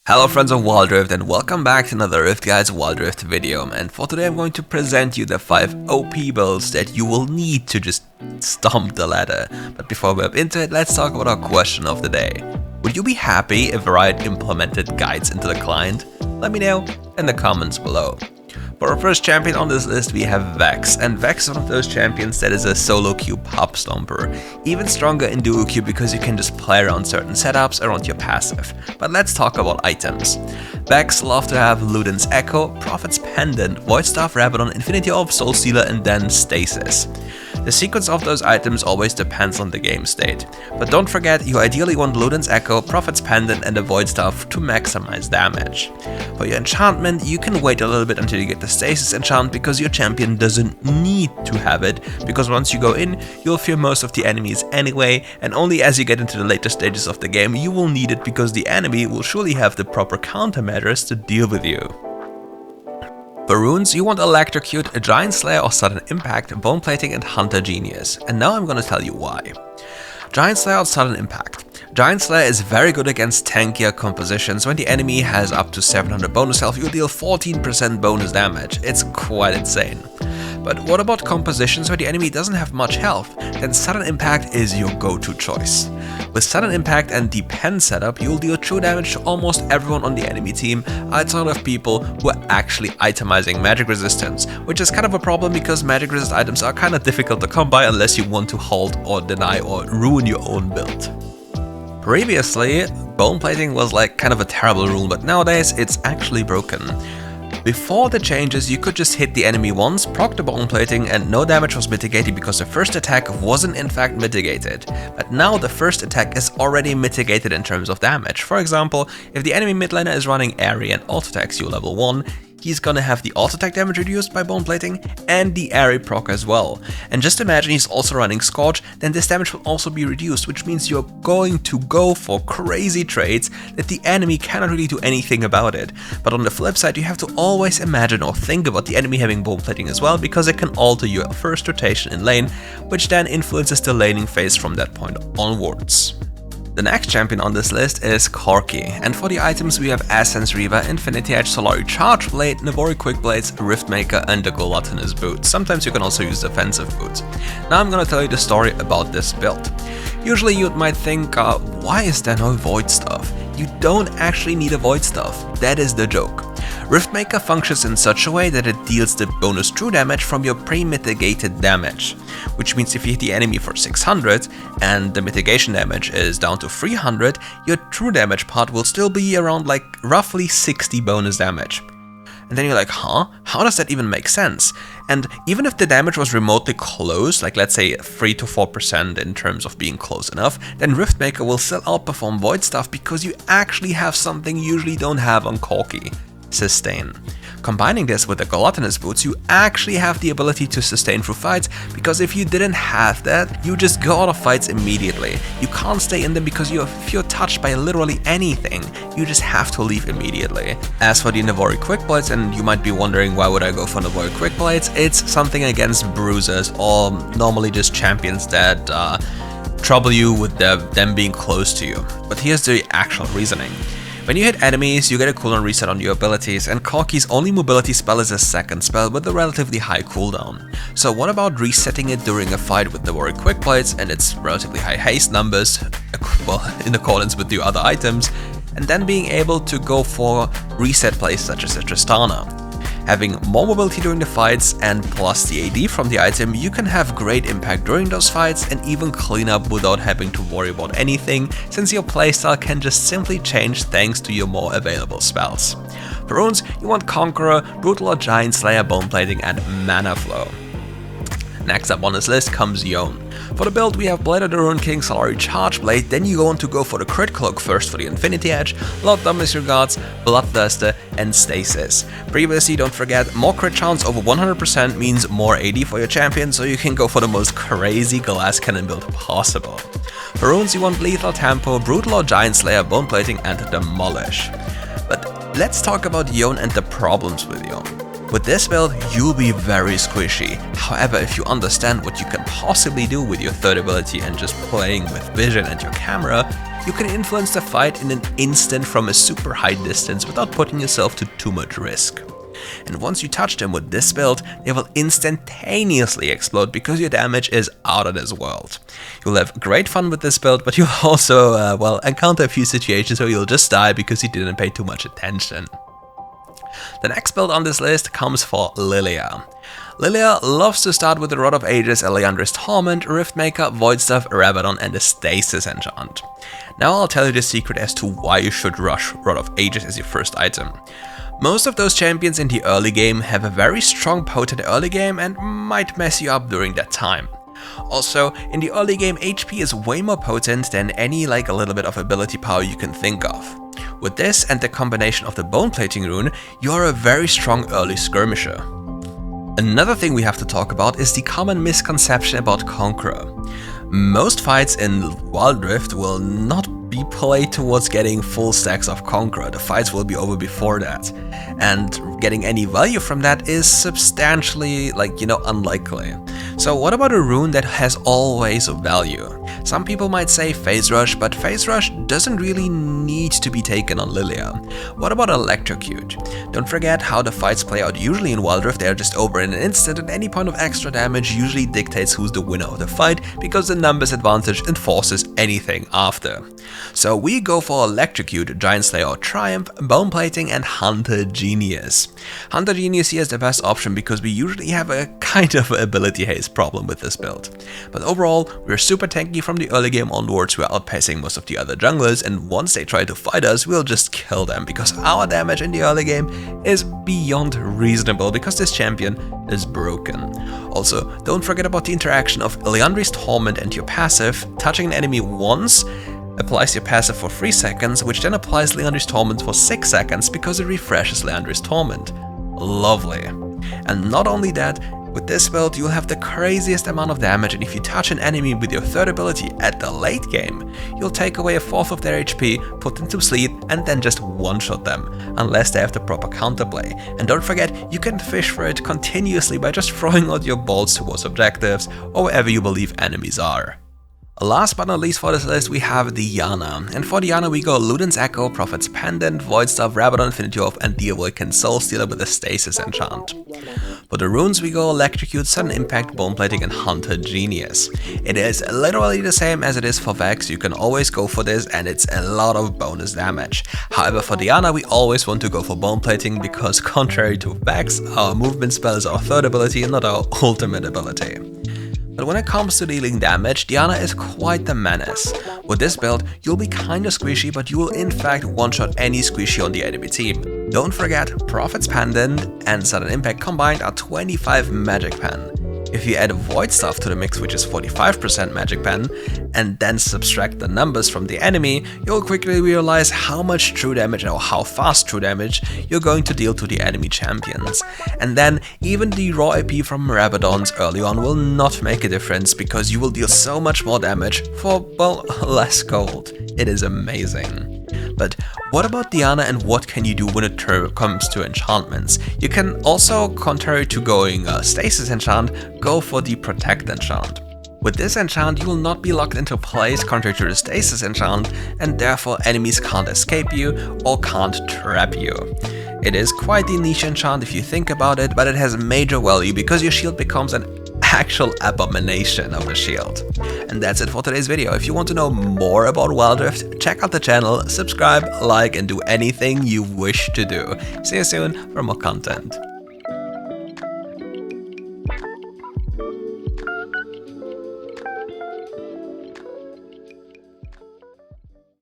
Hello friends of WildRift and welcome back to another RiftGuides WildRift video, and for today I'm going to present you the 5 OP builds that you will need to just stomp the ladder. But before we hop into it, let's talk about our question of the day. Would you be happy if Riot implemented guides into the client? Let me know in the comments below. For our first champion on this list we have Vex, and Vex is one of those champions that is a solo queue pop stomper. Even stronger in duo queue because you can just play around certain setups around your passive. But let's talk about items. Vex love to have Luden's Echo, Prophet's Pendant, Void Staff, Rabadon, Infinity Orb, Soul Stealer, and then Stasis. The sequence of those items always depends on the game state. But don't forget, you ideally want Luden's Echo, Prophet's Pendant, and the Void Staff to maximize damage. For your enchantment, you can wait a little bit until you get the Stasis enchant because your champion doesn't need to have it, because once you go in, you'll fear most of the enemies anyway, and only as you get into the later stages of the game you will need it because the enemy will surely have the proper countermeasures to deal with you. For runes, you want Electrocute, a Giant Slayer or Sudden Impact, Bone Plating, and Hunter Genius. And now I'm gonna tell you why. Giant Slayer or Sudden Impact. Giant Slayer is very good against tankier compositions. When the enemy has up to 700 bonus health, you'll deal 14% bonus damage. It's quite insane. But what about compositions where the enemy doesn't have much health? Then Sudden Impact is your go-to choice. With Sudden Impact and Depend setup, you'll deal true damage to almost everyone on the enemy team, outside of people who are actually itemizing magic resistance, which is kind of a problem because magic resist items are kind of difficult to come by unless you want to halt or deny or ruin your own build. Previously, bone plating was like kind of a terrible rule, but nowadays it's actually broken. Before the changes, you could just hit the enemy once, proc the bone plating, and no damage was mitigated because the first attack wasn't in fact mitigated. But now the first attack is already mitigated in terms of damage. For example, if the enemy mid laner is running Airy and auto attacks you level 1, he's gonna have the auto attack damage reduced by bone plating and the Airy proc as well. And just imagine he's also running Scorch, then this damage will also be reduced, which means you're going to go for crazy trades that the enemy cannot really do anything about it. But on the flip side, you have to always imagine or think about the enemy having bone plating as well, because it can alter your first rotation in lane, which then influences the laning phase from that point onwards. The next champion on this list is Corki, and for the items we have Essence Reaver, Infinity Edge, Solari Charge Blade, Navori Quick Blades, Riftmaker, and the Gluttonous Boot. Sometimes you can also use Defensive Boots. Now I'm gonna tell you the story about this build. Usually you might think, why is there no Void Stuff? You don't actually need a Void Stuff, that is the joke. Riftmaker functions in such a way that it deals the bonus true damage from your pre-mitigated damage, which means if you hit the enemy for 600 and the mitigation damage is down to 300, your true damage part will still be around like roughly 60 bonus damage. And then you're like, huh? How does that even make sense? And even if the damage was remotely close, like let's say 3 to 4% in terms of being close enough, then Riftmaker will still outperform Void Stuff because you actually have something you usually don't have on Corki: Sustain. Combining this with the Gluttonous Boots, you actually have the ability to sustain through fights, because if you didn't have that, you just go out of fights immediately. You can't stay in them because if you're touched by literally anything, you just have to leave immediately. As for the Navori Quick Blades, and you might be wondering why would I go for Navori Quick Blades, it's something against bruisers or normally just champions that trouble you with them being close to you. But here's the actual reasoning. When you hit enemies, you get a cooldown reset on your abilities, and Corki's only mobility spell is a second spell with a relatively high cooldown. So what about resetting it during a fight with the Navori Quick Blades and its relatively high haste numbers, well, in accordance with the other items, and then being able to go for reset plays such as a Tristana. Having more mobility during the fights and plus the AD from the item, you can have great impact during those fights and even clean up without having to worry about anything, since your playstyle can just simply change thanks to your more available spells. For runes, you want Conqueror, Brutal or Giant Slayer, Bone Plating, and Mana Flow. Next up on this list comes Yone. For the build we have Blade of the Rune King, Solari Charge Blade, then you want to go for the Crit Cloak first for the Infinity Edge, Lord Dumbness Regards, Bloodthirster, and Stasis. Previously, don't forget, more crit chance over 100% means more AD for your champion, so you can go for the most crazy glass cannon build possible. For runes you want Lethal Tempo, Brutal or Giant Slayer, Bone Plating, and Demolish. But let's talk about Yone and the problems with Yone. With this build, you'll be very squishy. However, if you understand what you can possibly do with your third ability and just playing with vision and your camera, you can influence the fight in an instant from a super high distance without putting yourself to too much risk. And once you touch them with this build, they will instantaneously explode because your damage is out of this world. You'll have great fun with this build, but you'll also, encounter a few situations where you'll just die because you didn't pay too much attention. The next build on this list comes for Lillia. Lillia loves to start with the Rod of Ages, a Liandry's Torment, Riftmaker, Void Staff, Rabadon and a Stasis enchant. Now I'll tell you the secret as to why you should rush Rod of Ages as your first item. Most of those champions in the early game have a very strong potent early game and might mess you up during that time. Also, in the early game, HP is way more potent than any a little bit of ability power you can think of. With this and the combination of the Bone Plating rune, you're a very strong early skirmisher. Another thing we have to talk about is the common misconception about Conqueror. Most fights in WildRift will not be played towards getting full stacks of Conqueror. The fights will be over before that. And getting any value from that is substantially, unlikely. So what about a rune that has always value? Some people might say Phase Rush, but Phase Rush doesn't really need to be taken on Lillia. What about Electrocute? Don't forget how the fights play out usually in WildRift. They are just over in an instant, and any point of extra damage usually dictates who's the winner of the fight because the numbers advantage enforces anything after. So we go for Electrocute, Giant Slayer or Triumph, Bone Plating and Hunter Genius. Hunter Genius here is the best option because we usually have a kind of ability haze problem with this build. But overall, we're super tanky from the early game onwards. We're outpacing most of the other junglers, and once they try to fight us, we'll just kill them because our damage in the early game is beyond reasonable because this champion is broken. Also, don't forget about the interaction of Liandry's Torment and your passive. Touching an enemy once applies your passive for 3 seconds, which then applies Liandry's Torment for 6 seconds because it refreshes Liandry's Torment. Lovely. And not only that, with this build you'll have the craziest amount of damage, and if you touch an enemy with your third ability at the late game, you'll take away a fourth of their HP, put them to sleep and then just one-shot them, unless they have the proper counterplay. And don't forget, you can fish for it continuously by just throwing out your bolts towards objectives or wherever you believe enemies are. Last but not least for this list, we have the Yone. And for the Yone we go Luden's Echo, Prophet's Pendant, Void Staff, Rabadon, Infinity Oath and the Awakened Soul Stealer with a Stasis enchant. For the runes we go Electrocute, Sudden Impact, Bone Plating and Hunter Genius. It is literally the same as it is for Vex. You can always go for this and it's a lot of bonus damage. However, for the Yone we always want to go for Bone Plating because contrary to Vex, our movement spell is our third ability and not our ultimate ability. But when it comes to dealing damage, Yone is quite the menace. With this build, you'll be kinda squishy, but you will in fact one-shot any squishy on the enemy team. Don't forget, Prophet's Pendant and Sudden Impact combined are 25 Magic Pen. If you add Void Staff to the mix, which is 45% Magic Pen, and then subtract the numbers from the enemy, you'll quickly realize how much true damage or how fast true damage you're going to deal to the enemy champions. And then even the raw AP from Rabadons early on will not make a difference because you will deal so much more damage for, well, less gold. It is amazing. But what about Yone and what can you do when it comes to enchantments? You can also, contrary to going Stasis enchant, go for the Protect enchant. With this enchant you will not be locked into place contrary to the Stasis enchant, and therefore enemies can't escape you or can't trap you. It is quite the niche enchant if you think about it, but it has major value because your shield becomes an actual abomination of a shield. And that's it for today's video. If you want to know more about WildRift, check out the channel, subscribe, like and do anything you wish to do. See you soon for more content.